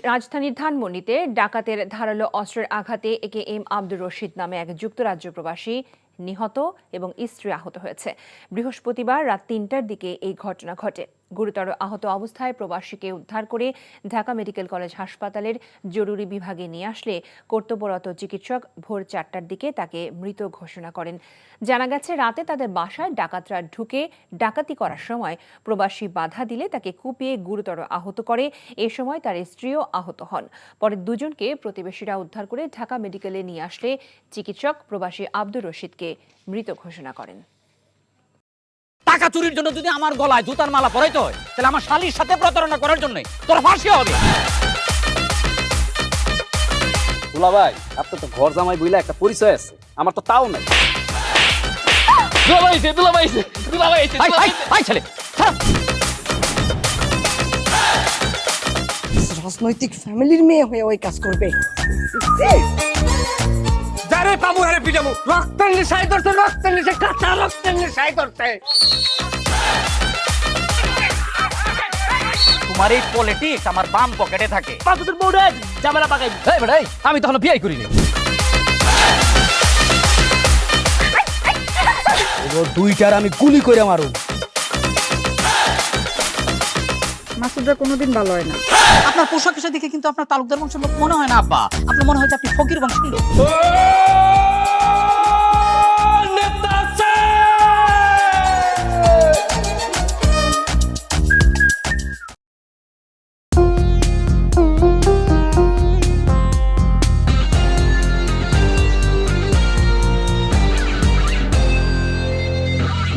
রাজধানীর ধানমন্ডিতে ডাকাতের ধারালো অস্ত্রের আঘাতে একেএম আব্দুর রশিদ নামে এক যুক্তরাজ্য প্রবাসী নিহত এবং স্ত্রী আহত হয়েছে। বৃহস্পতিবার রাত ৩টার দিকে এই ঘটনা ঘটে। গুরুতর আহত অবস্থায় প্রবাসীকে উদ্ধার করে ঢাকা মেডিকেল কলেজ হাসপাতালের জরুরি বিভাগে নিয়ে আসলে কর্তব্যরত চিকিৎসক ভোর ৪টার দিকে তাকে মৃত ঘোষণা করেন। জানা গেছে, রাতে তাদের বাসায় ডাকাতরা ঢুকে ডাকাতি করার সময় প্রবাসী বাধা দিলে তাকে কুপিয়ে গুরুতর আহত করে। এ সময় তার স্ত্রীও আহত হন। পরে দুজনকে প্রতিবেশীরা উদ্ধার করে ঢাকা মেডিকেলে নিয়ে আসলে চিকিৎসক প্রবাসী আব্দুর রশিদকে মৃত ঘোষণা করেন। টাকা চুরির জন্য যদি আমার গলায় জুতার মালা পরাইতে হয়, তাহলে আমার শালীর সাথে প্রতারণা করার জন্য তোর ফাঁসি হবে। দুলা ভাই, আপনার তো ঘর জামাই বইলা একটা পরিচয় আছে, আমার তো তাও নাই। রাজনৈতিক ফ্যামিলির মেয়ে হয়ে ওই কাজ করবে। যারে পাবো আরে পিটাবো, রক্তের নেশায় ধরতে, রক্তের নেশায়, কাঁচা রক্তের নেশায় ধরতে। তোমার এই পলিটিক্স আমার বাম পকেটে থাকে। তোর বউরে ঝামেলা পাকাই। এই বেটাই, আমি তখন বিয়ে করিনি। দুইটার আমি গুলি করে মারু। মাসুদরা কোনোদিন ভালো হয় না। আপনার পোশাক আশাক দেখে কিন্তু আপনার তালুকদার বংশের লোক মনে হয় না আব্বা। আপনার মনে হয় যে আপনি ফকির বংশের লোক।